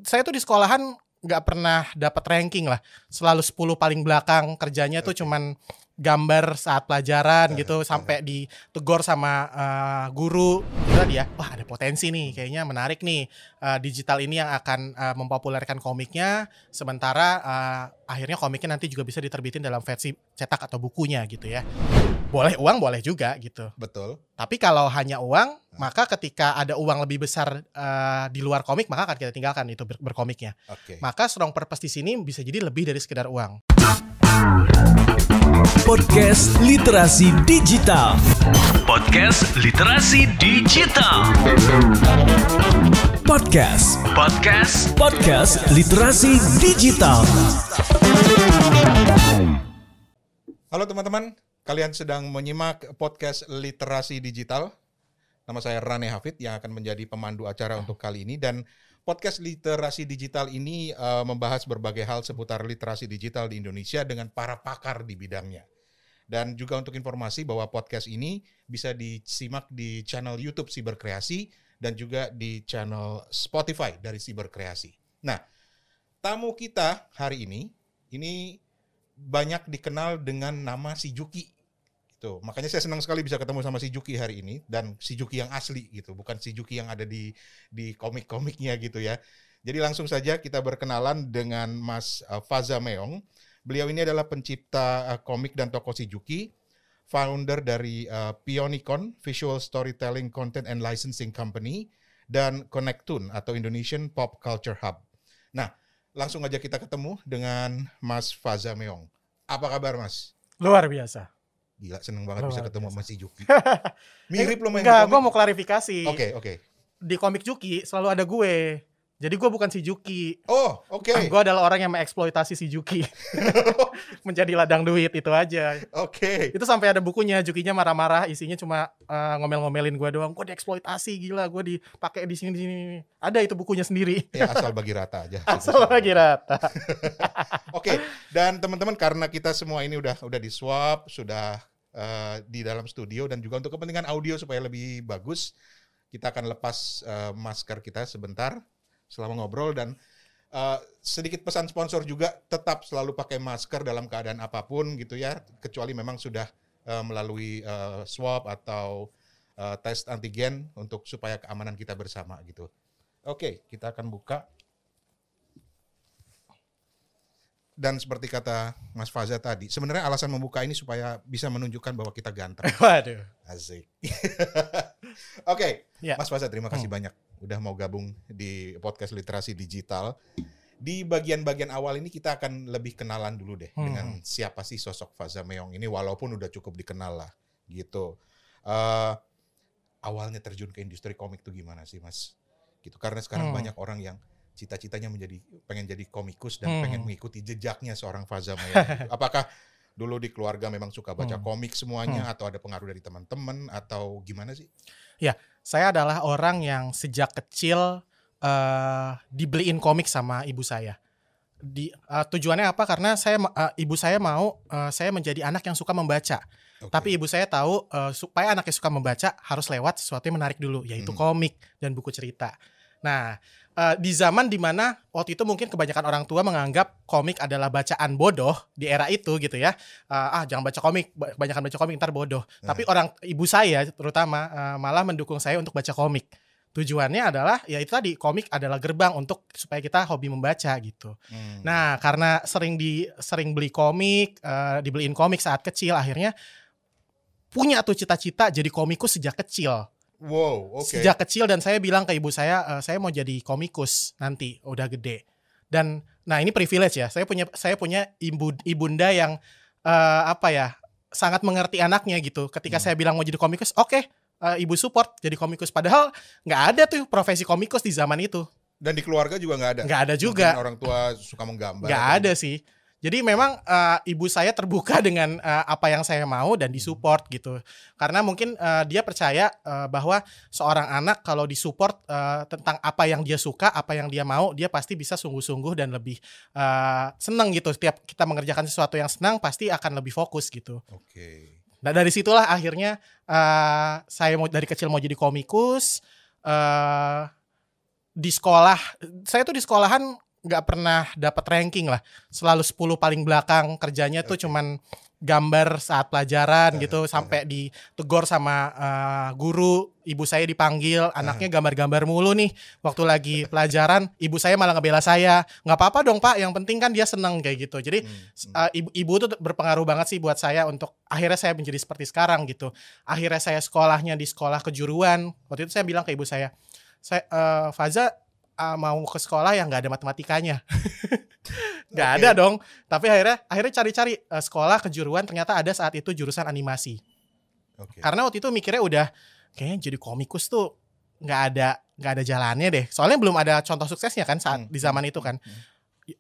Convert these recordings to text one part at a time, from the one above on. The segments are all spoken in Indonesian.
saya tuh di sekolahan nggak pernah dapat ranking lah, selalu 10 paling belakang, kerjanya tuh cuman gambar saat pelajaran gitu, sampai ditegur sama guru. Kira dia, wah ada potensi nih, kayaknya menarik nih, digital ini yang akan mempopulerkan komiknya, sementara akhirnya komiknya nanti juga bisa diterbitin dalam versi cetak atau bukunya gitu ya. Boleh uang, boleh juga gitu. Betul. Tapi kalau hanya uang, maka ketika ada uang lebih besar di luar komik, maka akan kita tinggalkan itu berkomiknya. Maka strong purpose di sini bisa jadi lebih dari sekedar uang. Podcast Literasi Digital. Podcast Literasi Digital. Podcast Literasi Digital. Halo teman-teman, kalian sedang menyimak podcast Literasi Digital. Nama saya Rane Hafid yang akan menjadi pemandu acara untuk kali ini, dan podcast Literasi Digital ini membahas berbagai hal seputar literasi digital di Indonesia dengan para pakar di bidangnya. Dan juga untuk informasi bahwa podcast ini bisa disimak di channel YouTube Siberkreasi dan juga di channel Spotify dari Siberkreasi. Nah, tamu kita hari ini banyak dikenal dengan nama si Juki. Gitu. Makanya saya senang sekali bisa ketemu sama si Juki hari ini, dan si Juki yang asli gitu, bukan si Juki yang ada di komik-komiknya gitu ya. Jadi langsung saja kita berkenalan dengan Mas Faza Meong. Beliau ini adalah pencipta komik dan tokoh si Juki, founder dari Pionicon, Visual Storytelling Content and Licensing Company, dan Connectun atau Indonesian Pop Culture Hub. Nah, langsung aja kita ketemu dengan Mas Faza Meong. Apa kabar, Mas? Luar biasa. Gila, seneng banget bisa ketemu sama si Juki. Mirip lo main Enggak, gue mau klarifikasi. Oke. Di komik Juki selalu ada gue. Jadi gue bukan si Juki. Oh, oke. Gue adalah orang yang mengeksploitasi si Juki. Menjadi ladang duit, itu aja. Oke. Itu sampai ada bukunya, Jukinya marah-marah, isinya cuma ngomel-ngomelin gue doang. Gue dieksploitasi, gila, gue dipakai di sini. Ada itu bukunya sendiri. Ya, asal bagi rata aja. Asal bagi rata. Oke, dan teman-teman, karena kita semua ini udah di swap, sudah di dalam studio, dan juga untuk kepentingan audio supaya lebih bagus, kita akan lepas masker kita sebentar selama ngobrol, dan sedikit pesan sponsor juga, tetap selalu pakai masker dalam keadaan apapun gitu ya, kecuali memang sudah melalui swab atau tes antigen untuk supaya keamanan kita bersama gitu. Oke, kita akan buka. Dan seperti kata Mas Faza tadi, sebenarnya alasan membuka ini supaya bisa menunjukkan bahwa kita ganteng. Waduh. Asik. Oke, Ya. Mas Faza, terima kasih banyak udah mau gabung di podcast Literasi Digital. Di bagian-bagian awal ini kita akan lebih kenalan dulu deh dengan siapa sih sosok Faza Meong ini, walaupun udah cukup dikenal lah gitu. Awalnya terjun ke industri komik tuh gimana sih, Mas? Gitu, karena sekarang banyak orang yang cita-citanya pengen jadi komikus dan pengen mengikuti jejaknya seorang Faza Meong. Gitu. Apakah dulu di keluarga memang suka baca komik semuanya, atau ada pengaruh dari teman-teman, atau gimana sih? Ya, saya adalah orang yang sejak kecil dibeliin komik sama ibu saya. Tujuannya apa? Karena ibu saya mau saya menjadi anak yang suka membaca. Okay. Tapi ibu saya tahu supaya anaknya suka membaca harus lewat sesuatu yang menarik dulu, yaitu komik dan buku cerita. Nah, di zaman dimana waktu itu mungkin kebanyakan orang tua menganggap komik adalah bacaan bodoh di era itu gitu ya. Jangan baca komik, kebanyakan baca komik ntar bodoh. Tapi ibu saya terutama malah mendukung saya untuk baca komik. Tujuannya adalah ya itu tadi, komik adalah gerbang untuk supaya kita hobi membaca gitu. Nah, karena sering beli komik, dibeliin komik saat kecil, akhirnya punya tuh cita-cita jadi komikus sejak kecil. Wow, oke. Sejak kecil, dan saya bilang ke ibu saya mau jadi komikus nanti udah gede. Dan nah ini privilege ya. Saya punya ibunda yang sangat mengerti anaknya gitu. Ketika saya bilang mau jadi komikus, oke, ibu support jadi komikus. Padahal nggak ada tuh profesi komikus di zaman itu. Dan di keluarga juga nggak ada? Nggak ada juga. Mungkin orang tua suka menggambar. Nggak ada sih. Jadi memang ibu saya terbuka dengan apa yang saya mau dan disupport gitu. Karena mungkin dia percaya bahwa seorang anak kalau disupport tentang apa yang dia suka, apa yang dia mau, dia pasti bisa sungguh-sungguh dan lebih senang gitu. Setiap kita mengerjakan sesuatu yang senang, pasti akan lebih fokus gitu. Oke. Nah dari situlah akhirnya saya dari kecil mau jadi komikus. di sekolah, saya tuh di sekolahan nggak pernah dapat ranking lah, selalu 10 paling belakang, kerjanya tuh cuman gambar saat pelajaran gitu, sampai ditegur sama guru, ibu saya dipanggil, anaknya gambar-gambar mulu nih waktu lagi pelajaran, ibu saya malah ngebela saya, nggak apa-apa dong Pak, yang penting kan dia seneng kayak gitu. Jadi ibu tuh berpengaruh banget sih buat saya untuk akhirnya saya menjadi seperti sekarang gitu. Akhirnya saya sekolahnya di sekolah kejuruan, waktu itu saya bilang ke ibu saya Faza mau ke sekolah yang nggak ada matematikanya. Nggak ada dong. Tapi akhirnya cari-cari sekolah kejuruan, ternyata ada saat itu jurusan animasi. Karena waktu itu mikirnya udah kayaknya jadi komikus tuh nggak ada jalannya deh. Soalnya belum ada contoh suksesnya kan saat di zaman itu kan.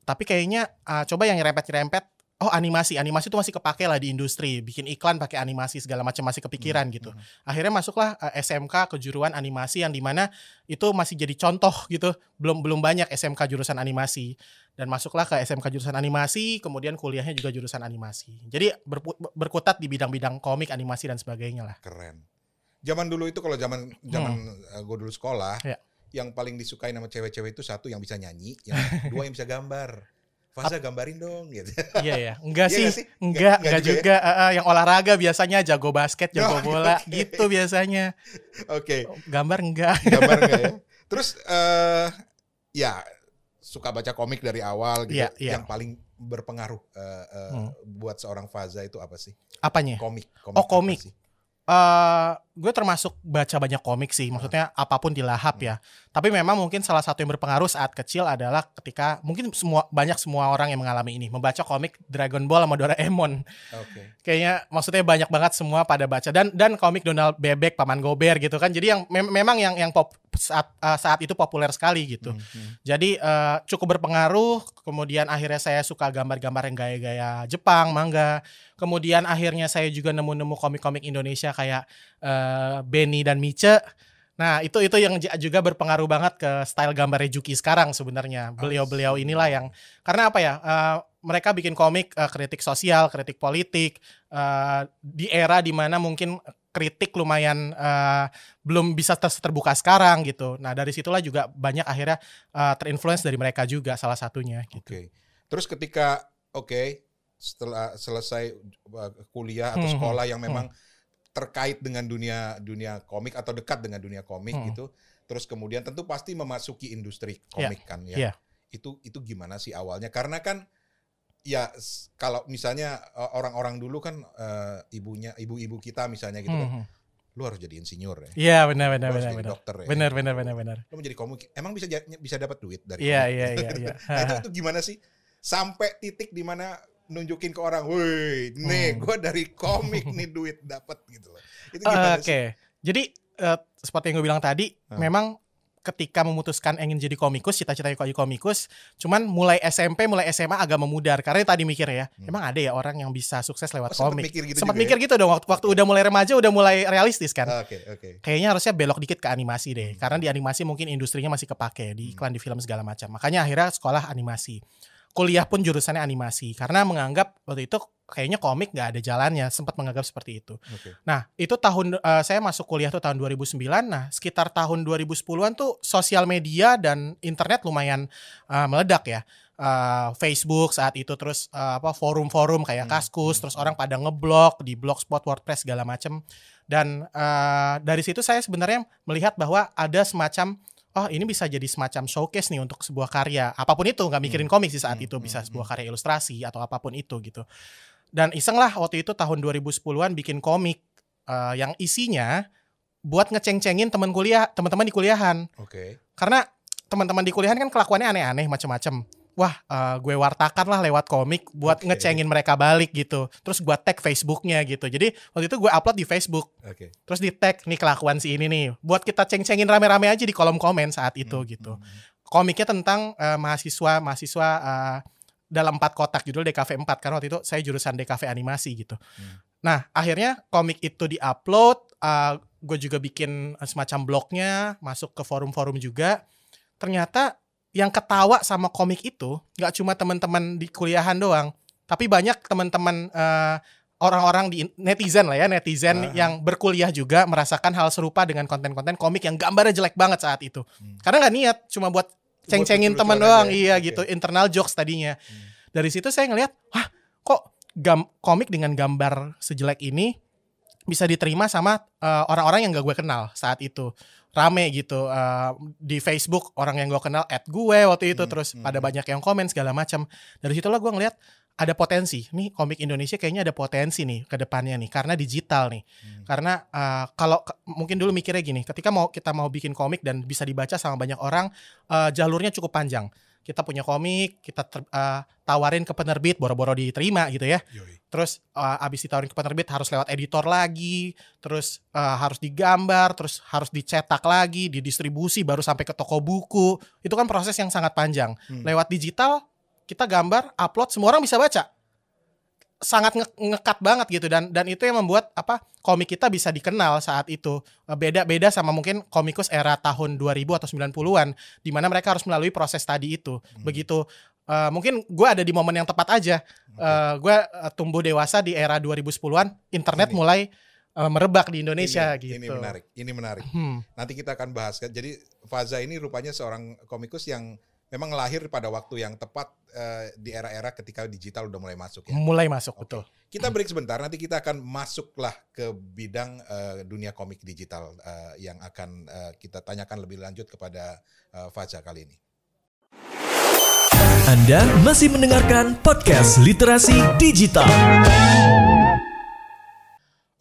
Tapi kayaknya coba yang nyerempet-nyerempet. Oh, animasi tuh masih kepake lah di industri, bikin iklan pakai animasi segala macam masih kepikiran gitu. Akhirnya masuklah SMK kejuruan animasi yang dimana itu masih jadi contoh gitu. Belum banyak SMK jurusan animasi, dan masuklah ke SMK jurusan animasi, kemudian kuliahnya juga jurusan animasi. Jadi berkutat di bidang-bidang komik, animasi dan sebagainya lah. Keren. Zaman dulu itu kalau zaman gue dulu sekolah, yang paling disukai sama cewek-cewek itu satu yang bisa nyanyi, yang dua yang bisa gambar. Faza gambarin dong gitu. Iya. Enggak sih. Enggak juga. Yang olahraga biasanya jago basket, jago bola gitu biasanya. Oke. Gambar enggak ya. Terus ya suka baca komik dari awal gitu. Yang paling berpengaruh buat seorang Faza itu apa sih? Apanya? Komik. Komik. Gue termasuk baca banyak komik sih, maksudnya apapun dilahap ya. Tapi memang mungkin salah satu yang berpengaruh saat kecil adalah ketika mungkin banyak semua orang yang mengalami ini, membaca komik Dragon Ball sama Doraemon. Kayaknya maksudnya banyak banget semua pada baca, dan komik Donald Bebek, Paman Gober gitu kan. Jadi yang memang yang saat itu populer sekali gitu. Jadi cukup berpengaruh. Kemudian akhirnya saya suka gambar-gambar yang gaya-gaya Jepang, manga. Kemudian akhirnya saya juga nemu komik-komik Indonesia kayak Benny dan Mice. Nah, itu yang juga berpengaruh banget ke style gambarnya Juki sekarang sebenarnya. Beliau inilah yang, karena apa ya? Mereka bikin komik kritik sosial, kritik politik di era dimana mungkin kritik lumayan belum bisa terbuka sekarang gitu. Nah, dari situlah juga banyak akhirnya terinfluence dari mereka juga salah satunya gitu. Terus ketika setelah selesai kuliah atau sekolah yang memang terkait dengan dunia komik atau dekat dengan dunia komik gitu, terus kemudian tentu pasti memasuki industri komik kan ya. Itu gimana sih awalnya? Karena kan ya kalau misalnya orang-orang dulu kan ibu-ibu kita misalnya gitu kan, lu harus jadi insinyur ya. Iya, benar. Dokter ya. Benar. Lu menjadi komik, emang bisa dapat duit dari komik? Iya. Nah, itu gimana sih? Sampai titik di mana nunjukin ke orang, woi, nih gue dari komik nih duit dapat gitu loh. Itu gimana sih? Jadi seperti yang gue bilang tadi, memang ketika memutuskan ingin jadi komikus, cita-citanya jadi komikus, cuman mulai SMP, mulai SMA agak memudar. Karena tadi mikir ya, emang ada ya orang yang bisa sukses lewat komik. Sempat mikir gitu dong, waktu udah mulai remaja, udah mulai realistis kan. Kayaknya harusnya belok dikit ke animasi deh. Karena di animasi mungkin industrinya masih kepake, di iklan, di film segala macam. Makanya akhirnya sekolah animasi. Kuliah pun jurusannya animasi, karena menganggap waktu itu kayaknya komik nggak ada jalannya, sempat menganggap seperti itu. Nah, itu saya masuk kuliah tuh tahun 2009. Nah, sekitar tahun 2010-an tuh sosial media dan internet lumayan meledak ya. Facebook saat itu, terus forum-forum kayak Kaskus, terus orang pada ngeblog di Blogspot, WordPress segala macam. Dan dari situ saya sebenarnya melihat bahwa ada semacam ini bisa jadi semacam showcase nih untuk sebuah karya. Apapun itu, nggak mikirin komik sih saat itu. Bisa sebuah karya ilustrasi atau apapun itu gitu. Dan iseng lah waktu itu tahun 2010-an bikin komik yang isinya buat ngeceng-cengin teman-teman di kuliahan. Karena teman-teman di kuliahan kan kelakuannya aneh-aneh macam-macam. Wah, gue wartakan lah lewat komik buat ngecengin mereka balik gitu. Terus gue tag Facebooknya gitu. Jadi waktu itu gue upload di Facebook. Terus di tag nih kelakuan si ini nih. Buat kita ceng-cengin rame-rame aja di kolom komen saat itu gitu. Komiknya tentang mahasiswa dalam 4 kotak, judul DKV 4. Karena waktu itu saya jurusan DKV animasi gitu. Nah, akhirnya komik itu di-upload. Gue juga bikin semacam blognya, masuk ke forum-forum juga. Ternyata yang ketawa sama komik itu gak cuma teman-teman di kuliahan doang, tapi banyak teman-teman orang-orang di netizen lah ya, netizen yang berkuliah juga merasakan hal serupa dengan konten-konten komik yang gambarnya jelek banget saat itu. Karena nggak niat, cuma buat ceng-cengin teman doang, iya gitu, internal jokes tadinya. Dari situ saya ngelihat, wah kok komik dengan gambar sejelek ini bisa diterima sama orang-orang yang gak gue kenal saat itu. Rame gitu di Facebook, orang yang gue kenal add gue waktu itu, terus pada banyak yang komen segala macam. Dari situlah gue ngelihat ada potensi nih, komik Indonesia kayaknya ada potensi nih ke depannya nih, karena digital nih. Karena kalau mungkin dulu mikirnya gini, ketika kita mau bikin komik dan bisa dibaca sama banyak orang, jalurnya cukup panjang. Kita punya komik, kita tawarin ke penerbit, boro-boro diterima gitu ya. Terus abis ditawarin ke penerbit harus lewat editor lagi, terus harus digambar, terus harus dicetak lagi, didistribusi, baru sampai ke toko buku. Itu kan proses yang sangat panjang. Lewat digital, kita gambar, upload, semua orang bisa baca. Sangat ngekat banget gitu, dan itu yang membuat komik kita bisa dikenal saat itu. Beda sama mungkin komikus era tahun 2000 atau 90-an di mana mereka harus melalui proses tadi itu. Begitu mungkin gue ada di momen yang tepat aja. Gue tumbuh dewasa di era 2010-an, internet mulai merebak di Indonesia gitu. Ini menarik. Nanti kita akan bahas. Jadi Faza ini rupanya seorang komikus yang memang lahir pada waktu yang tepat di era-era ketika digital udah mulai masuk ya. Mulai masuk, betul. Kita break sebentar, nanti kita akan masuklah ke bidang dunia komik digital yang akan kita tanyakan lebih lanjut kepada Faza kali ini. Anda masih mendengarkan podcast Literasi Digital.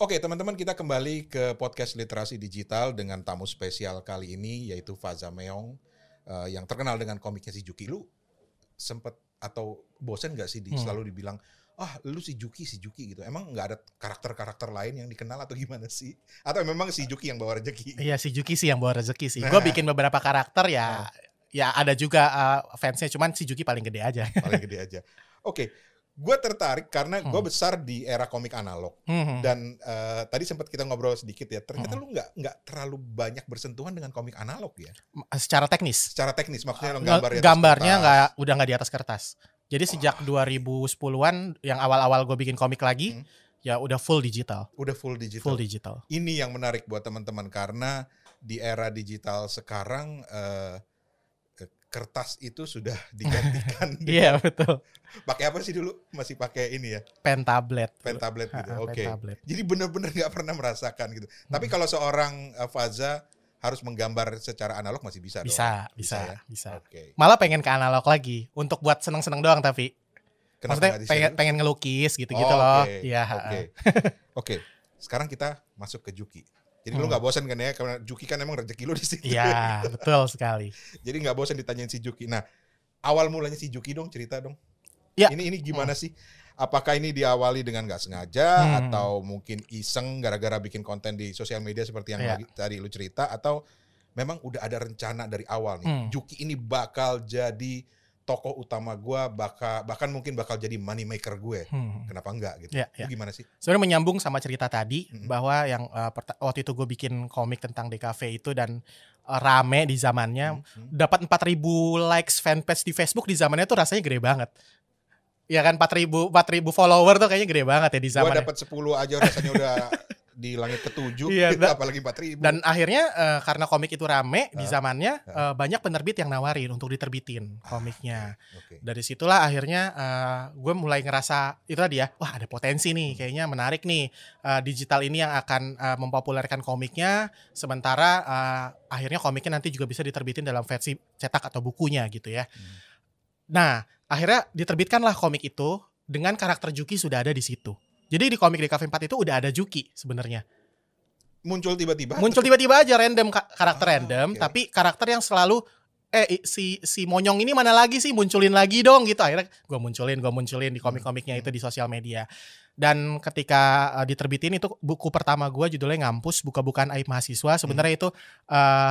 Oke teman-teman, kita kembali ke podcast Literasi Digital dengan tamu spesial kali ini, yaitu Faza Meong. Yang terkenal dengan komiknya si Juki. Lu sempet atau bosen gak sih selalu dibilang, lu si Juki gitu. Emang gak ada karakter-karakter lain yang dikenal atau gimana sih? Atau memang si Juki yang bawa rezeki? Iya, si Juki sih yang bawa rezeki sih. Gue bikin beberapa karakter ya ada juga fansnya, cuman si Juki paling gede aja. Oke. Gue tertarik karena gue besar di era komik analog. Dan tadi sempat kita ngobrol sedikit ya, ternyata lu nggak terlalu banyak bersentuhan dengan komik analog ya? Secara teknis maksudnya gambarnya udah nggak di atas kertas. Jadi sejak 2010-an yang awal-awal gue bikin komik lagi, ya udah full digital. Full digital. Ini yang menarik buat teman-teman karena di era digital sekarang kertas itu sudah digantikan. Iya, betul. Pakai apa sih dulu? Masih pakai ini ya? Pen tablet gitu. Oke. Jadi benar-benar nggak pernah merasakan gitu. Tapi kalau seorang Faza harus menggambar secara analog masih bisa dong? Bisa. Okay. Malah pengen ke analog lagi untuk buat seneng-seneng doang, tapi kenapa maksudnya pengen ngelukis gitu-gitu loh. Iya. Oke. Sekarang kita masuk ke Juki. Jadi lu gak bosan kan ya, karena Juki kan emang rezeki lu di situ. Iya, betul sekali. Jadi gak bosan ditanyain si Juki. Nah, awal mulanya si Juki dong, cerita dong. Ya. Ini gimana sih? Apakah ini diawali dengan gak sengaja, atau mungkin iseng gara-gara bikin konten di sosial media seperti yang tadi lu cerita, atau memang udah ada rencana dari awal nih, Juki ini bakal jadi tokoh utama gue, bahkan mungkin bakal jadi money maker gue. Kenapa enggak gitu? Itu gimana sih? Sebenarnya menyambung sama cerita tadi, bahwa yang waktu itu gue bikin komik tentang DKV itu dan rame di zamannya, dapat 4.000 likes fanpage di Facebook di zamannya tuh rasanya gede banget. Ya kan, 4.000 follower tuh kayaknya gede banget ya di zamannya. Gue dapat 10 aja rasanya udah di langit ke-7, apalagi 4.000. Dan akhirnya karena komik itu rame di zamannya, banyak penerbit yang nawarin untuk diterbitin komiknya. Dari situlah akhirnya gue mulai ngerasa itu tadi ya, wah ada potensi nih, kayaknya menarik nih, digital ini yang akan mempopulerkan komiknya, sementara akhirnya komiknya nanti juga bisa diterbitin dalam versi cetak atau bukunya gitu ya. Nah akhirnya diterbitkanlah komik itu dengan karakter Juki sudah ada di situ. Jadi di komik DKV 4 itu udah ada Juki sebenarnya. Muncul tiba-tiba aja random, karakter random, tapi karakter yang selalu si Monyong ini mana lagi sih, munculin lagi dong gitu. Akhirnya gue munculin di komik-komiknya itu di sosial media. Dan ketika diterbitin itu buku pertama gue judulnya Ngampus, Buka-bukaan Aib Mahasiswa. Sebenarnya itu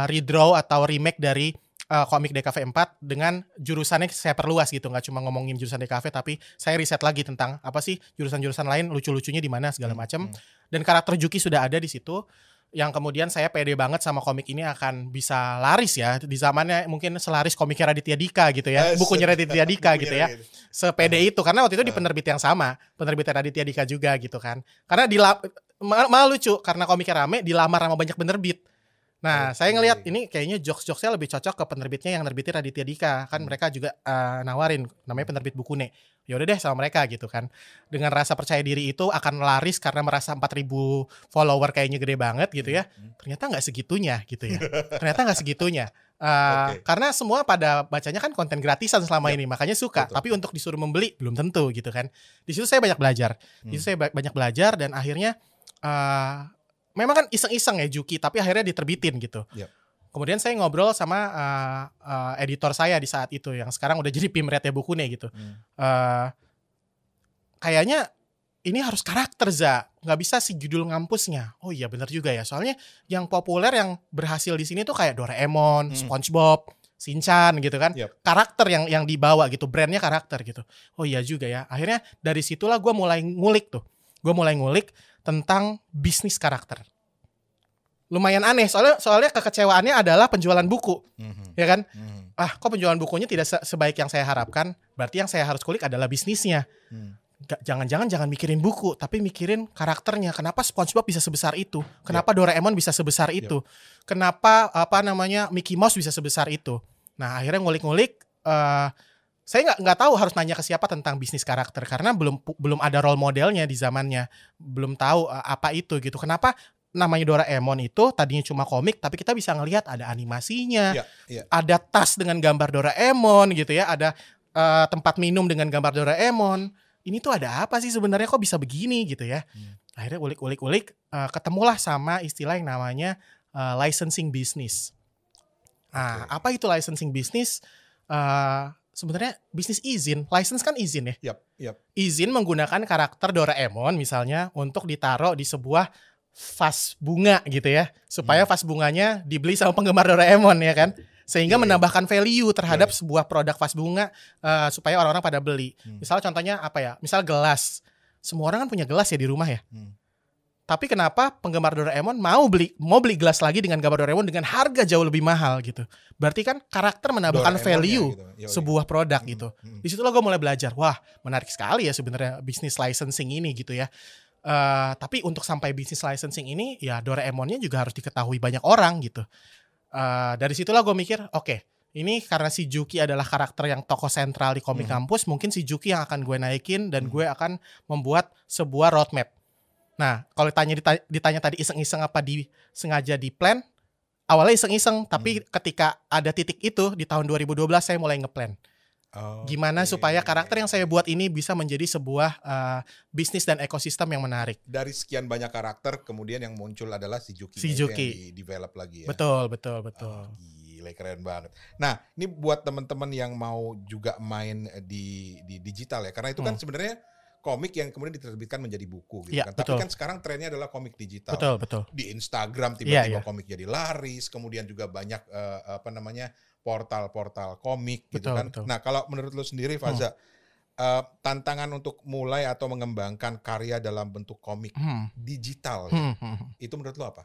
redraw atau remake dari komik DKV 4 dengan jurusannya saya perluas gitu, nggak cuma ngomongin jurusan DKV, tapi saya riset lagi tentang apa sih jurusan-jurusan lain, lucu-lucunya di mana segala macam. Dan karakter Juki sudah ada di situ. yang kemudian saya pede banget sama komik ini akan bisa laris ya di zamannya, mungkin selaris komiknya Raditya Dika gitu ya, bukunya Raditya Dika gitu ya, sepede itu karena waktu itu di penerbit yang sama, penerbit Raditya Dika juga gitu kan, karena malah lucu karena komiknya rame dilamar sama banyak penerbit. Nah, saya ngelihat ini kayaknya jokes-jokesnya lebih cocok ke penerbitnya yang nerbitin Raditya Dika. Kan mereka juga nawarin, namanya penerbit Bukune. Ya udah deh sama mereka gitu kan. Dengan rasa percaya diri itu akan laris karena merasa 4.000 follower kayaknya gede banget gitu ya. Ternyata nggak segitunya gitu ya. Ternyata nggak segitunya. Karena semua pada bacanya kan konten gratisan selama ini, makanya suka. Betul. Tapi untuk disuruh membeli belum tentu gitu kan. Di situ saya banyak belajar. Banyak belajar dan akhirnya memang kan iseng-iseng ya Juki, tapi akhirnya diterbitin gitu. Yep. Kemudian saya ngobrol sama editor saya di saat itu, yang sekarang udah jadi pimretnya Bukune gitu. Kayaknya ini harus karakter, nggak bisa si judul ngampusnya. Oh iya benar juga ya, soalnya yang populer yang berhasil di sini tuh kayak Doraemon, SpongeBob, Shinchan gitu kan. Yep. Karakter yang dibawa gitu, brandnya karakter gitu. Oh iya juga ya. Akhirnya dari situlah gue mulai ngulik tentang bisnis karakter. Lumayan aneh soalnya kekecewaannya adalah penjualan buku. Ya kan? Kok penjualan bukunya tidak sebaik yang saya harapkan? Berarti yang saya harus kulik adalah bisnisnya. Jangan mikirin buku, tapi mikirin karakternya. Kenapa SpongeBob bisa sebesar itu? Kenapa Doraemon bisa sebesar itu? Kenapa Mickey Mouse bisa sebesar itu? Nah, akhirnya ngulik-ngulik. Saya nggak tahu harus nanya ke siapa tentang bisnis karakter karena belum ada role modelnya di zamannya, belum tahu apa itu gitu. Kenapa namanya Doraemon itu tadinya cuma komik, tapi kita bisa ngelihat ada animasinya, ada tas dengan gambar Doraemon gitu ya, ada tempat minum dengan gambar Doraemon. Ini tuh ada apa sih sebenarnya, kok bisa begini gitu ya? Akhirnya ulik, ketemulah sama istilah yang namanya licensing business. Apa itu licensing business? Sebenarnya bisnis izin, license kan izin ya. Izin menggunakan karakter Doraemon misalnya untuk ditaruh di sebuah vas bunga gitu ya, supaya vas bunganya dibeli sama penggemar Doraemon ya kan, sehingga menambahkan value terhadap sebuah produk vas bunga supaya orang-orang pada beli. Misalnya contohnya apa ya? Misal gelas, semua orang kan punya gelas ya di rumah ya. Tapi kenapa penggemar Doraemon mau beli gelas lagi dengan gambar Doraemon dengan harga jauh lebih mahal gitu? Berarti kan karakter menambahkan value gitu, sebuah produk gitu. Di situ gue mulai belajar. Wah, menarik sekali ya sebenarnya bisnis licensing ini gitu ya. Tapi untuk sampai bisnis licensing ini ya Doraemonnya juga harus diketahui banyak orang gitu. Dari situlah gue mikir, oke, ini karena si Juki adalah karakter yang tokoh sentral di komik kampus, mungkin si Juki yang akan gue naikin dan gue akan membuat sebuah roadmap. Nah, kalau ditanya tadi iseng-iseng apa sengaja di plan, awalnya iseng-iseng, tapi ketika ada titik itu di tahun 2012 saya mulai ngeplan. Gimana supaya karakter yang saya buat ini bisa menjadi sebuah bisnis dan ekosistem yang menarik. Dari sekian banyak karakter, kemudian yang muncul adalah si Juki. Yang di-develop lagi ya. Betul. Gila, keren banget. Nah, ini buat teman-teman yang mau juga main di digital ya, karena itu kan sebenarnya komik yang kemudian diterbitkan menjadi buku gitu kan. Betul. Tapi kan sekarang trennya adalah komik digital. Betul. Di Instagram tiba-tiba komik jadi laris, kemudian juga banyak portal-portal komik gitu kan. Betul. Nah, kalau menurut lo sendiri Faza, tantangan untuk mulai atau mengembangkan karya dalam bentuk komik digital itu menurut lo apa?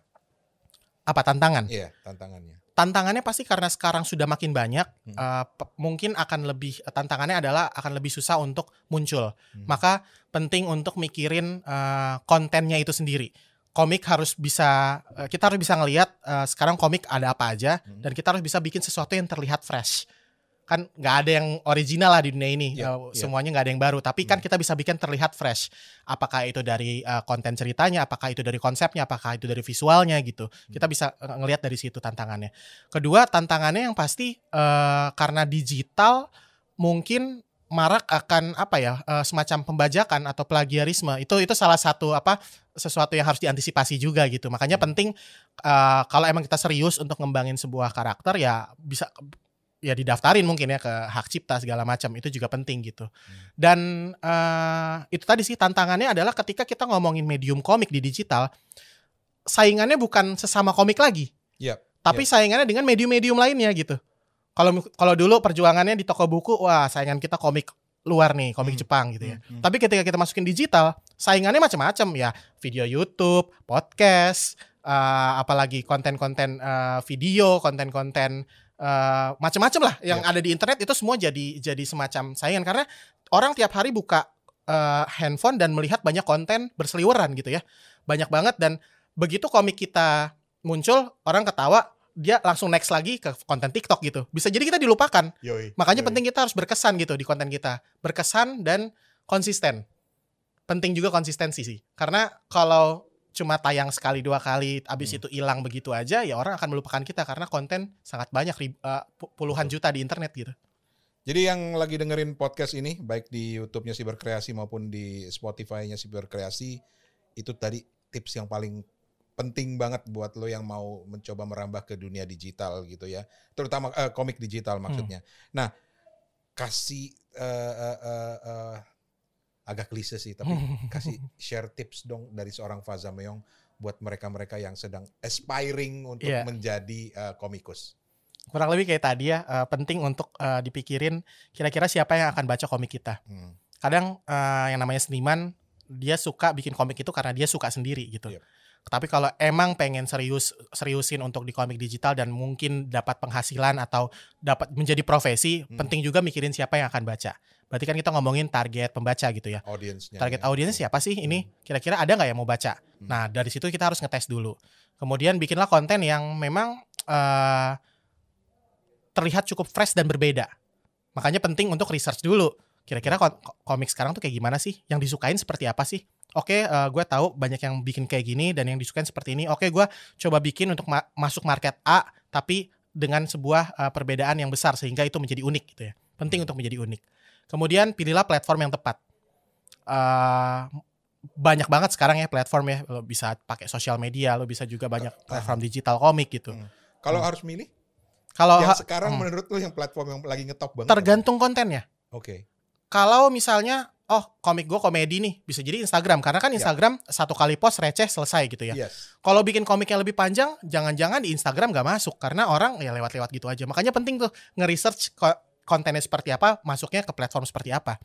Apa tantangan? Iya, tantangannya. Tantangannya pasti karena sekarang sudah makin banyak, mungkin tantangannya adalah akan lebih susah untuk muncul. Maka penting untuk mikirin kontennya itu sendiri. Kita harus bisa ngelihat sekarang komik ada apa aja, dan kita harus bisa bikin sesuatu yang terlihat fresh. Kan nggak ada yang original lah di dunia ini, semuanya nggak ada yang baru, tapi kan kita bisa bikin terlihat fresh. Apakah itu dari konten ceritanya, apakah itu dari konsepnya, apakah itu dari visualnya gitu. Kita bisa ngelihat dari situ tantangannya. Kedua, tantangannya yang pasti karena digital mungkin marak akan semacam pembajakan atau plagiarisme. Itu salah satu sesuatu yang harus diantisipasi juga gitu. Makanya penting kalau emang kita serius untuk ngembangin sebuah karakter ya bisa ya didaftarin mungkin ya ke hak cipta segala macam, itu juga penting gitu. Dan itu tadi sih tantangannya adalah ketika kita ngomongin medium komik di digital, saingannya bukan sesama komik lagi, tapi saingannya dengan medium-medium lainnya gitu. Kalau dulu perjuangannya di toko buku, wah saingan kita komik luar nih, komik Jepang gitu ya. Tapi ketika kita masukin digital, saingannya macam-macam ya, video YouTube, podcast, apalagi konten-konten video, konten-konten macam-macam lah yang ada di internet itu semua jadi semacam saingan karena orang tiap hari buka handphone dan melihat banyak konten berseliweran gitu ya. Banyak banget dan begitu komik kita muncul, orang ketawa, dia langsung next lagi ke konten TikTok gitu. Bisa jadi kita dilupakan. Makanya penting kita harus berkesan gitu di konten kita. Berkesan dan konsisten. Penting juga konsistensi sih. Karena kalau cuma tayang sekali 2 kali, abis itu hilang begitu aja, ya orang akan melupakan kita karena konten sangat banyak, puluhan juta di internet gitu. Jadi yang lagi dengerin podcast ini, baik di YouTube-nya Siberkreasi maupun di Spotify-nya Siberkreasi, itu tadi tips yang paling penting banget buat lo yang mau mencoba merambah ke dunia digital gitu ya. Terutama komik digital maksudnya. Nah, kasih agak klise sih, tapi kasih share tips dong dari seorang Faza Meong buat mereka-mereka yang sedang aspiring untuk menjadi komikus. Kurang lebih kayak tadi ya, penting untuk dipikirin kira-kira siapa yang akan baca komik kita. Kadang yang namanya seniman, dia suka bikin komik itu karena dia suka sendiri gitu. Tapi kalau emang pengen seriusin untuk di komik digital dan mungkin dapat penghasilan atau dapat menjadi profesi, penting juga mikirin siapa yang akan baca. Berarti kan kita ngomongin target pembaca gitu ya. Target audiensnya siapa sih ini? Kira-kira ada nggak yang mau baca? Nah dari situ kita harus ngetes dulu. Kemudian bikinlah konten yang memang terlihat cukup fresh dan berbeda. Makanya penting untuk research dulu. Kira-kira komik sekarang tuh kayak gimana sih? Yang disukain seperti apa sih? Oke, gue tahu banyak yang bikin kayak gini dan yang disukain seperti ini. Oke, gue coba bikin untuk masuk market A, tapi dengan sebuah perbedaan yang besar sehingga itu menjadi unik gitu ya. Penting untuk menjadi unik. Kemudian pilihlah platform yang tepat. Banyak banget sekarang ya platform ya. Lo bisa pakai sosial media, lo bisa juga banyak platform digital komik gitu. Kalau harus milih? Kalau yang sekarang menurut lo yang platform yang lagi ngetop banget? Tergantung kontennya. Oke. Kalau misalnya, komik gue komedi nih, bisa jadi Instagram. Karena kan Instagram satu kali post receh selesai gitu ya. Kalau bikin komik yang lebih panjang, jangan-jangan di Instagram gak masuk. Karena orang ya lewat-lewat gitu aja. Makanya penting tuh nge-research kontennya seperti apa, masuknya ke platform seperti apa.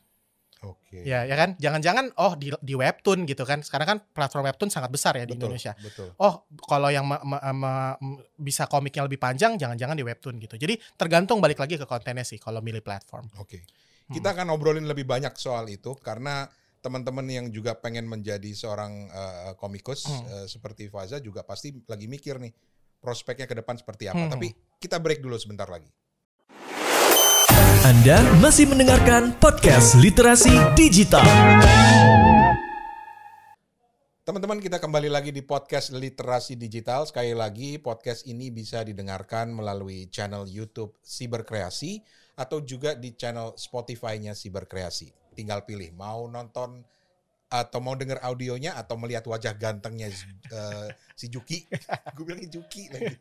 Oke. Ya kan? Jangan-jangan di webtoon gitu kan. Sekarang kan platform webtoon sangat besar ya di Indonesia. Betul. Kalau yang bisa komik yang lebih panjang, jangan-jangan di webtoon gitu. Jadi tergantung balik lagi ke kontennya sih kalau milih platform. Oke. Kita akan ngobrolin lebih banyak soal itu karena teman-teman yang juga pengen menjadi seorang komikus seperti Faza juga pasti lagi mikir nih prospeknya ke depan seperti apa. Tapi kita break dulu sebentar lagi. Anda masih mendengarkan podcast Literasi Digital. Teman-teman, kita kembali lagi di podcast Literasi Digital. Sekali lagi, podcast ini bisa didengarkan melalui channel YouTube Siberkreasi atau juga di channel Spotify-nya Siberkreasi. Tinggal pilih mau nonton atau mau dengar audionya atau melihat wajah gantengnya si Juki. Gue bilangnya Juki lagi.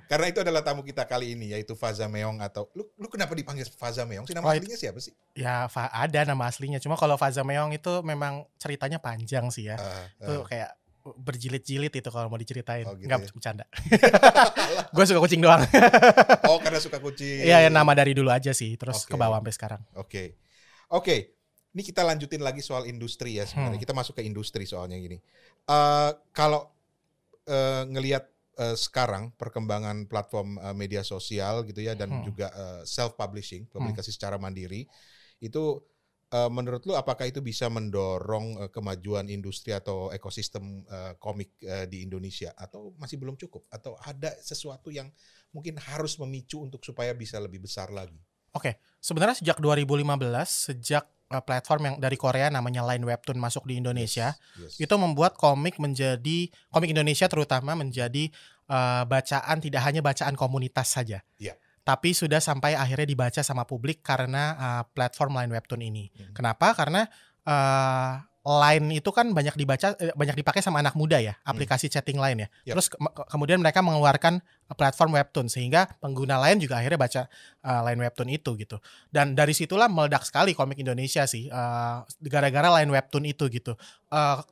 Karena itu adalah tamu kita kali ini, yaitu Faza Meong atau lu kenapa dipanggil Faza Meong sih? Nama aslinya siapa sih? Ya ada nama aslinya, cuma kalau Faza Meong itu memang ceritanya panjang sih ya. Itu kayak berjilid-jilid itu kalau mau diceritain. Gitu Enggak ya? Bercanda. Gue suka kucing doang. Karena suka kucing. Iya, nama dari dulu aja sih, terus ke bawah sampai sekarang. Oke. Ini kita lanjutin lagi soal industri ya sebenarnya. Kita masuk ke industri soalnya gini. Kalau ngelihat sekarang perkembangan platform media sosial gitu ya dan juga self-publishing, publikasi secara mandiri, itu menurut lu apakah itu bisa mendorong kemajuan industri atau ekosistem komik di Indonesia atau masih belum cukup atau ada sesuatu yang mungkin harus memicu untuk supaya bisa lebih besar lagi? Oke, sebenarnya sejak 2015 sejak platform yang dari Korea namanya Line Webtoon masuk di Indonesia, itu membuat komik Indonesia terutama menjadi bacaan, tidak hanya bacaan komunitas saja. Tapi sudah sampai akhirnya dibaca sama publik karena platform Line Webtoon ini. Kenapa? Karena Line itu kan banyak dipakai sama anak muda ya, aplikasi chatting Line ya. Terus kemudian mereka mengeluarkan platform Webtoon sehingga pengguna lain juga akhirnya baca Line Webtoon itu gitu. Dan dari situlah meledak sekali komik Indonesia sih, gara-gara Line Webtoon itu gitu.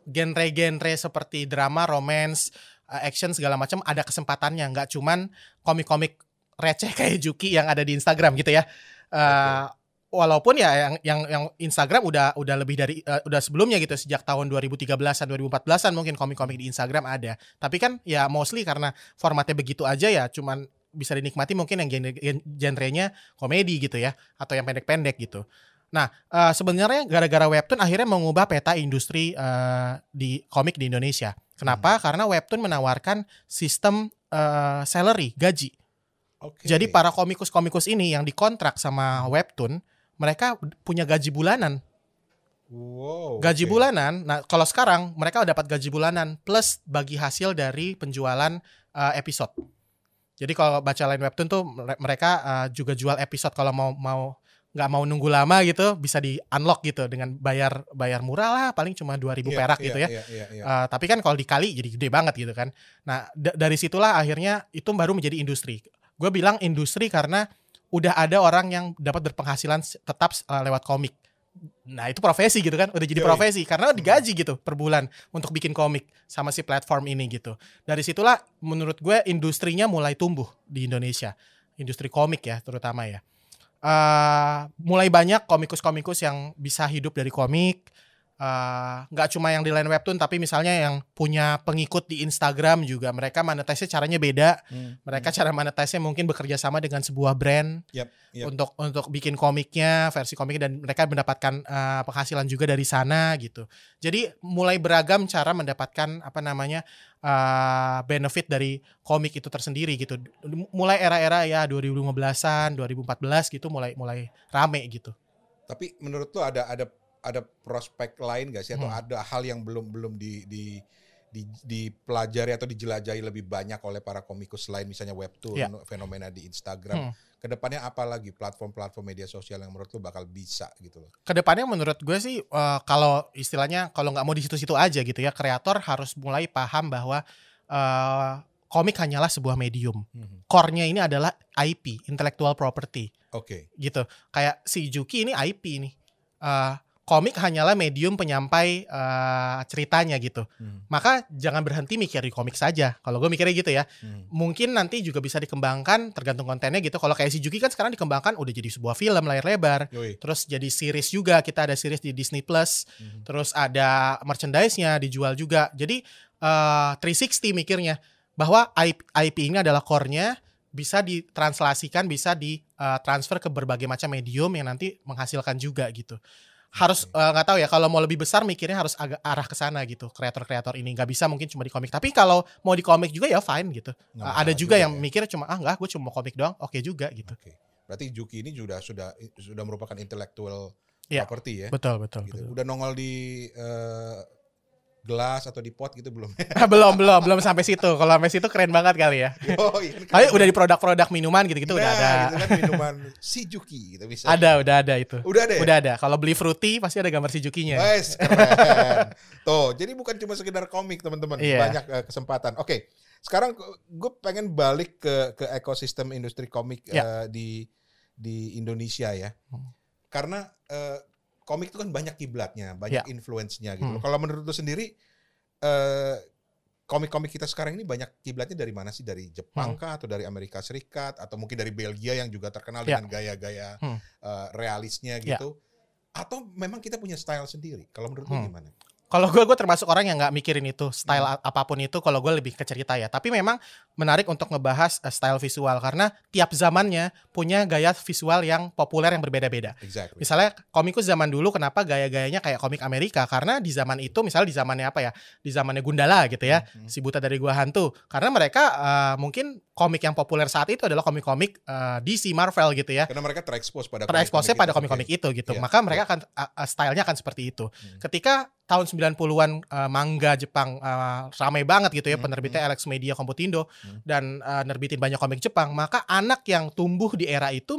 Genre-genre seperti drama, romance, action segala macam ada kesempatannya, nggak cuman komik-komik receh kayak Juki yang ada di Instagram gitu ya. walaupun ya yang Instagram udah lebih dari udah sebelumnya gitu, sejak tahun 2013-an 2014-an mungkin komik-komik di Instagram ada. Tapi kan ya mostly karena formatnya begitu aja ya, cuman bisa dinikmati mungkin yang genrenya komedi gitu ya, atau yang pendek-pendek gitu. Nah, sebenarnya gara-gara webtoon akhirnya mengubah peta industri di komik di Indonesia. Kenapa? Karena webtoon menawarkan sistem salary, gaji. Jadi para komikus-komikus ini yang dikontrak sama webtoon, mereka punya gaji bulanan. Wow. Gaji bulanan. Nah, kalau sekarang mereka udah dapat gaji bulanan plus bagi hasil dari penjualan episode. Jadi kalau baca line webtoon tuh mereka juga jual episode. Kalau mau nggak mau nunggu lama gitu, bisa di unlock gitu dengan bayar murah lah, paling cuma 2.000 perak gitu ya. Tapi kan kalau dikali jadi gede banget gitu kan. Nah, dari situlah akhirnya itu baru menjadi industri. Gue bilang industri karena udah ada orang yang dapat berpenghasilan tetap lewat komik. Nah, itu profesi gitu kan, udah jadi profesi karena digaji gitu per bulan untuk bikin komik sama si platform ini gitu. Dari situlah menurut gue industrinya mulai tumbuh di Indonesia, industri komik ya terutama ya. Mulai banyak komikus-komikus yang bisa hidup dari komik. Nggak cuma yang di line webtoon, tapi misalnya yang punya pengikut di Instagram juga, mereka monetize-nya caranya beda. Mereka cara monetize-nya mungkin bekerja sama dengan sebuah brand untuk bikin komiknya, versi komiknya, dan mereka mendapatkan penghasilan juga dari sana gitu. Jadi mulai beragam cara mendapatkan benefit dari komik itu tersendiri gitu. Mulai era-era ya 2015-an, 2014 gitu mulai rame gitu. Tapi menurut lo ada prospek lain gak sih, atau ada hal yang belum dipelajari atau dijelajahi lebih banyak oleh para komikus selain misalnya webtoon, fenomena di Instagram? Kedepannya apa lagi platform-platform media sosial yang menurut lo bakal bisa gitu loh? Kedepannya menurut gue sih kalau istilahnya kalau nggak mau di situ-situ aja gitu ya, kreator harus mulai paham bahwa komik hanyalah sebuah medium. Core-nya ini adalah IP, intellectual property. Gitu. Kayak si Juki ini IP nih. Komik hanyalah medium penyampai ceritanya gitu. Maka jangan berhenti mikir di komik saja. Kalau gue mikirnya gitu ya. Mungkin nanti juga bisa dikembangkan tergantung kontennya gitu. Kalau kayak si Juki kan sekarang dikembangkan udah jadi sebuah film layar lebar. Terus jadi series juga. Kita ada series di Disney Plus. Terus ada merchandise-nya dijual juga. Jadi 360 mikirnya. Bahwa IP ini adalah core-nya. Bisa ditranslasikan, bisa ditransfer ke berbagai macam medium yang nanti menghasilkan juga gitu. Harus nggak tahu ya, kalau mau lebih besar mikirnya harus agak arah ke sana gitu, kreator-kreator ini nggak bisa mungkin cuma di komik, tapi kalau mau di komik juga ya fine gitu. Ada juga yang mikir cuma enggak, gue cuma mau komik doang, oke juga gitu. Berarti Juki ini sudah merupakan intellectual property ya. Betul. Udah nongol di gelas atau di pot gitu belum? belum sampai situ. Kalau sampai situ keren banget kali ya. Tapi udah di produk-produk minuman gitu-gitu udah ada. Gitu kan, minuman si Juki gitu bisa. Udah ada itu. Udah ada ya? Udah ada. Kalau beli fruity pasti ada gambar si Jukinya. Keren. Tuh, jadi bukan cuma sekedar komik teman-teman, banyak kesempatan. Oke. Sekarang gue pengen balik ke ekosistem industri komik di Indonesia ya. Karena komik itu kan banyak kiblatnya, banyak influence-nya gitu. Kalau menurut lu sendiri, komik-komik kita sekarang ini banyak kiblatnya dari mana sih? Dari Jepang kah? Atau dari Amerika Serikat? Atau mungkin dari Belgia yang juga terkenal dengan gaya-gaya realisnya gitu? Atau memang kita punya style sendiri? Kalau menurut lu gimana? Kalau gue termasuk orang yang nggak mikirin itu style apapun itu. Kalau gue lebih ke cerita ya. Tapi memang menarik untuk ngebahas style visual karena tiap zamannya punya gaya visual yang populer yang berbeda-beda. Misalnya komikus zaman dulu kenapa gaya-gayanya kayak komik Amerika? Karena di zaman itu, misalnya di zamannya apa ya? Di zamannya Gundala gitu ya, si Buta dari Gua Hantu. Karena mereka mungkin komik yang populer saat itu adalah komik-komik DC, Marvel gitu ya. Karena mereka terekspos pada komik-komik itu gitu. Maka mereka akan stylenya akan seperti itu. Ketika tahun 90-an manga Jepang ramai banget gitu ya, penerbitnya Alex Media Computindo dan nerbitin banyak komik Jepang, maka anak yang tumbuh di era itu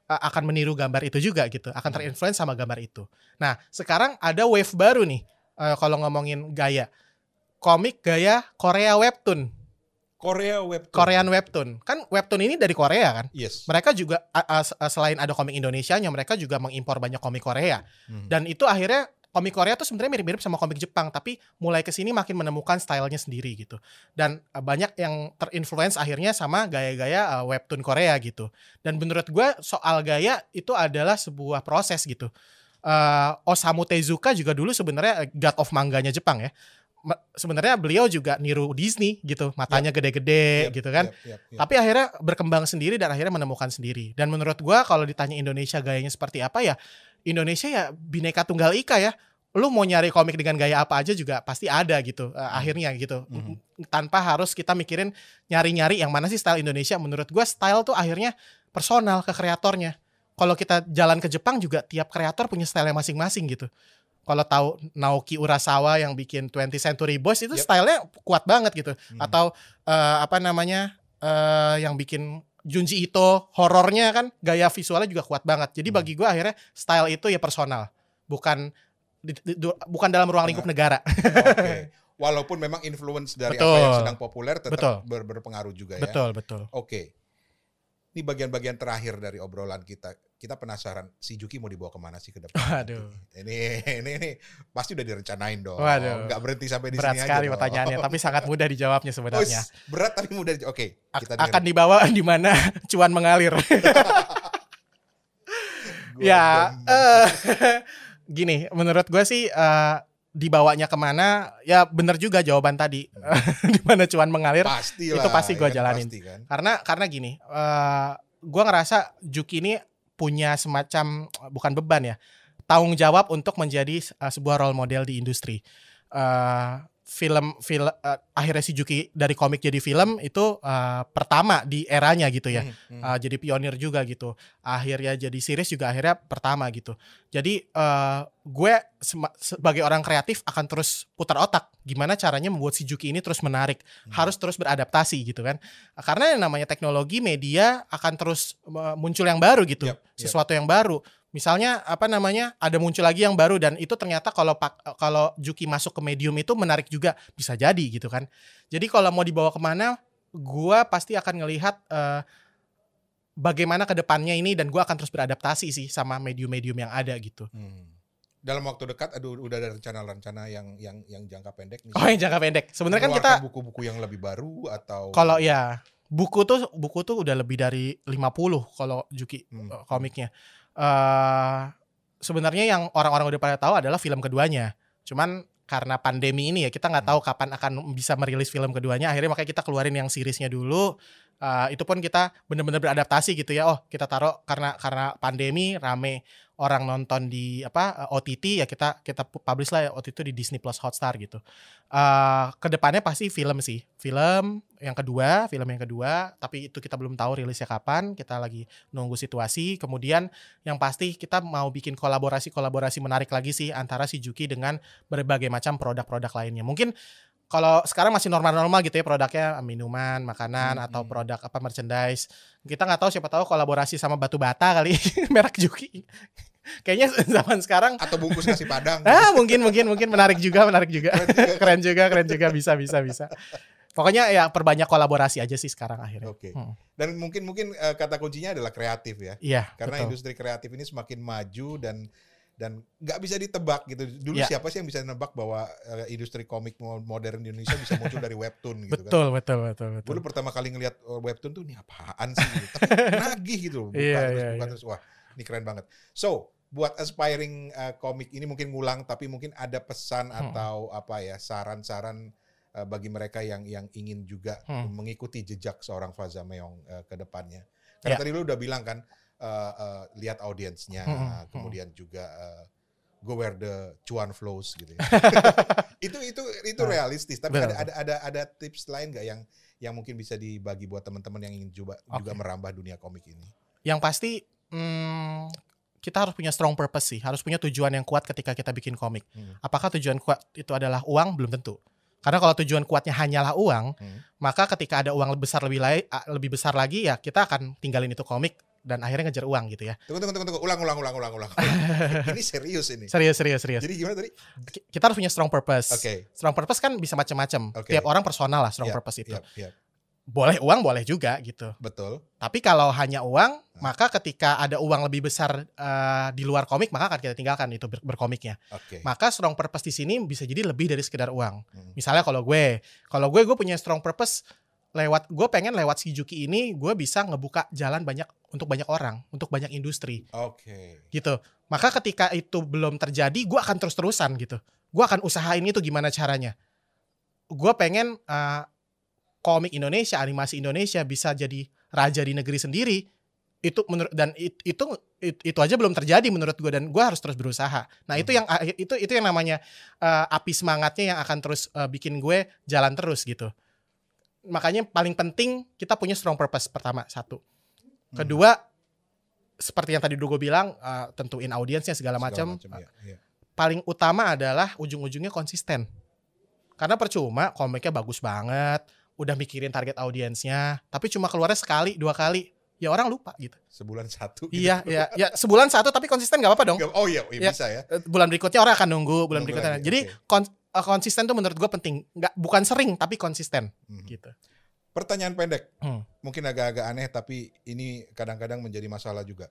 akan meniru gambar itu juga gitu, akan terinfluence sama gambar itu. Nah, sekarang ada wave baru nih kalau ngomongin gaya. Komik gaya Korea webtoon. Korean webtoon. Kan webtoon ini dari Korea kan? Mereka juga selain ada komik Indonesianya, mereka juga mengimpor banyak komik Korea. Dan itu akhirnya komik Korea tuh sebenarnya mirip-mirip sama komik Jepang, tapi mulai kesini makin menemukan stylenya sendiri gitu. Dan banyak yang terinfluence akhirnya sama gaya-gaya webtoon Korea gitu. Dan menurut gue soal gaya itu adalah sebuah proses gitu. Osamu Tezuka juga dulu sebenarnya god of mangganya Jepang ya. Sebenarnya beliau juga niru Disney gitu, matanya gede-gede gitu kan. Tapi akhirnya berkembang sendiri dan akhirnya menemukan sendiri. Dan menurut gue kalau ditanya Indonesia gayanya seperti apa ya, Indonesia ya bineka tunggal ika ya. Lu mau nyari komik dengan gaya apa aja juga pasti ada gitu akhirnya gitu. Tanpa harus kita mikirin nyari-nyari yang mana sih style Indonesia. Menurut gue style tuh akhirnya personal ke kreatornya. Kalau kita jalan ke Jepang juga tiap kreator punya style masing-masing gitu. Kalau tahu Naoki Urasawa yang bikin 20th Century Boys itu stylenya kuat banget gitu. Atau yang bikin Junji Ito, horornya kan gaya visualnya juga kuat banget. Jadi bagi gue akhirnya style itu ya personal, bukan dalam ruang lingkup negara. Oke. Walaupun memang influence dari apa yang sedang populer tetap berpengaruh juga ya. Betul. Oke. Ini bagian-bagian terakhir dari obrolan kita. Kita penasaran si Juki mau dibawa kemana sih ke depan? Waduh. Ini pasti udah direncanain dong. Waduh. Nggak berhenti sampai di berat sini aja. Berat sekali pertanyaannya, tapi sangat mudah dijawabnya sebenarnya. Berat tapi mudah. Oke. Akan dibawa di mana cuan mengalir. Ya, gini, menurut gue sih dibawanya kemana? Ya benar juga jawaban tadi. Di mana cuan mengalir? Pastilah, itu pasti gue jalanin. Pasti kan? Karena gini, gue ngerasa Juki ini punya semacam bukan beban ya, tanggung jawab untuk menjadi sebuah role model di industri. Film akhirnya si Juki dari komik jadi film itu pertama di eranya gitu ya. Jadi pionir juga gitu. Akhirnya jadi series juga akhirnya pertama gitu. Jadi gue sebagai orang kreatif akan terus putar otak gimana caranya membuat si Juki ini terus menarik, harus terus beradaptasi gitu kan. Karena yang namanya teknologi media akan terus muncul yang baru gitu. Sesuatu yang baru. Misalnya ada muncul lagi yang baru dan itu ternyata kalau Juki masuk ke medium itu menarik juga, bisa jadi gitu kan. Jadi kalau mau dibawa kemana, gue pasti akan ngelihat bagaimana ke depannya ini dan gue akan terus beradaptasi sih sama medium-medium yang ada gitu. Dalam waktu dekat udah ada rencana-rencana yang jangka pendek nih. Oh, yang jangka pendek. Sebenarnya kan kita buku-buku yang lebih baru atau kalau ya buku tuh udah lebih dari 50 kalau Juki komiknya. Sebenarnya yang orang-orang udah pada tahu adalah film keduanya. Cuman karena pandemi ini ya kita nggak tahu kapan akan bisa merilis film keduanya. Akhirnya makanya kita keluarin yang seriesnya dulu. Itu pun kita benar-benar beradaptasi gitu ya. Oh kita taruh karena pandemi rame orang nonton di OTT ya kita publish lah ya OTT di Disney Plus Hotstar gitu. Kedepannya pasti film sih. Film yang kedua, tapi itu kita belum tahu rilisnya kapan. Kita lagi nunggu situasi. Kemudian yang pasti kita mau bikin kolaborasi menarik lagi sih antara si Juki dengan berbagai macam produk-produk lainnya. Mungkin kalau sekarang masih normal-normal gitu ya produknya, minuman, makanan atau produk merchandise. Kita nggak tahu, siapa tahu kolaborasi sama batu bata kali merek Juki. Kayaknya zaman sekarang atau bungkus nasi Padang. Mungkin menarik juga. Keren juga bisa. Pokoknya ya perbanyak kolaborasi aja sih sekarang akhirnya. Oke. Dan mungkin kata kuncinya adalah kreatif ya. Iya. Karena betul. industri kreatif ini semakin maju dan nggak bisa ditebak gitu. Dulu siapa sih yang bisa nebak bahwa industri komik modern di Indonesia bisa muncul dari webtoon gitu betul, kan. Betul. Dulu pertama kali ngelihat webtoon tuh ini apaan sih gitu. Tapi nagih gitu loh. Bukan terus wah, ini keren banget. So, buat aspiring komik ini mungkin ngulang tapi mungkin ada pesan atau saran-saran bagi mereka yang ingin juga mengikuti jejak seorang Faza Meong ke depannya. Karena tadi lu udah bilang kan lihat audiensnya, kemudian juga go where the cuan flows gitu ya. itu realistis. Tapi ada tips lain nggak yang mungkin bisa dibagi buat teman-teman yang ingin juga merambah dunia komik ini? Yang pasti kita harus punya strong purpose sih, harus punya tujuan yang kuat ketika kita bikin komik. Apakah tujuan kuat itu adalah uang? Belum tentu. Karena kalau tujuan kuatnya hanyalah uang, maka ketika ada uang lebih besar lagi ya kita akan tinggalin itu komik dan akhirnya ngejar uang gitu ya. Tunggu. Ulang. Ini serius ini. Serius. Jadi gimana tadi? Kita harus punya strong purpose. Okay. Strong purpose kan bisa macam-macam. Okay. Tiap orang personal lah strong purpose itu. boleh uang boleh juga gitu. Betul. Tapi kalau hanya uang, maka ketika ada uang lebih besar di luar komik, maka akan kita tinggalkan itu berkomiknya. Oke. Maka strong purpose di sini bisa jadi lebih dari sekedar uang. Misalnya kalau gue punya strong purpose gue pengen lewat si Juki ini gue bisa ngebuka jalan untuk banyak orang, untuk banyak industri. Oke. Gitu. Maka ketika itu belum terjadi, gue akan terus-terusan gitu. Gue akan usahain itu gimana caranya. Gue pengen komik Indonesia, animasi Indonesia bisa jadi raja di negeri sendiri. Itu itu aja belum terjadi menurut gue, dan gue harus terus berusaha. Nah, itu yang namanya api semangatnya yang akan terus bikin gue jalan terus gitu. Makanya paling penting kita punya strong purpose pertama, satu. Kedua, seperti yang tadi gue bilang, tentuin audiensnya segala macam. Ya. Paling utama adalah ujung-ujungnya konsisten. Karena percuma komiknya bagus banget, udah mikirin target audiensnya, tapi cuma keluarnya sekali, 2 kali, ya orang lupa gitu. Sebulan 1 gitu. Iya, sebulan 1 tapi konsisten gak apa-apa dong. Oh iya, bisa ya. Bulan berikutnya orang akan nunggu, berikutnya. Lagi, jadi konsisten tuh menurut gue penting. Bukan sering tapi konsisten gitu. Pertanyaan pendek, mungkin agak-agak aneh tapi ini kadang-kadang menjadi masalah juga.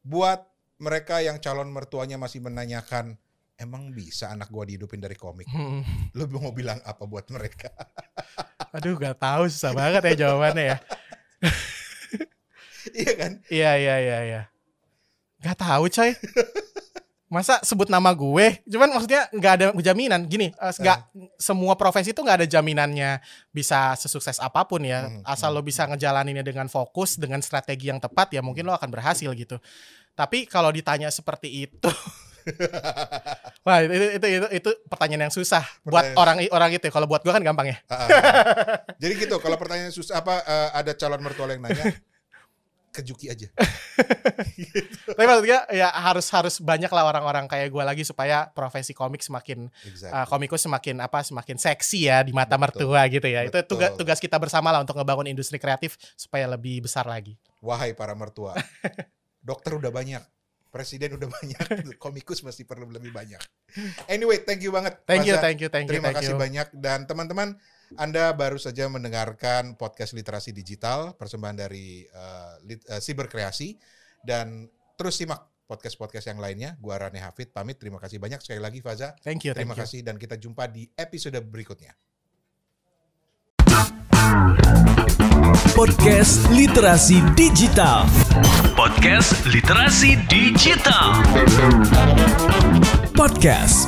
Buat mereka yang calon mertuanya masih menanyakan, emang bisa anak gua dihidupin dari komik? Lu mau bilang apa buat mereka? Aduh, gak tahu, susah banget ya jawabannya ya. Iya kan? Iya. Gak tahu coy. Masa sebut nama gue? Cuman maksudnya gak ada jaminan. Gini, semua profesi itu gak ada jaminannya bisa sesukses apapun ya. Asal lo bisa ngejalaninnya dengan fokus, dengan strategi yang tepat, ya mungkin lo akan berhasil gitu. Tapi kalau ditanya seperti itu, wah itu pertanyaan yang susah buat orang itu. Kalau buat gue kan gampang ya. Jadi gitu, kalau pertanyaan susah ada calon mertua yang nanya, ke Juki aja. Gitu. Tapi maksudnya ya harus banyak lah orang-orang kayak gue lagi supaya profesi komik semakin komikus semakin seksi ya di mata mertua gitu ya. Itu tugas kita bersama lah untuk ngebangun industri kreatif supaya lebih besar lagi. Wahai para mertua, dokter udah banyak, presiden udah banyak, komikus masih perlu lebih banyak. Anyway, thank you banget. Thank you. Terima kasih banyak. Dan teman-teman, Anda baru saja mendengarkan podcast Literasi Digital, persembahan dari Siberkreasi. Dan terus simak podcast-podcast yang lainnya. Gua Rane Hafid, pamit. Terima kasih banyak sekali lagi, Faza. Thank you. Terima kasih, dan kita jumpa di episode berikutnya. Podcast Literasi Digital. Podcast Literasi Digital. Podcast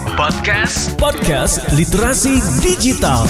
Literasi Digital.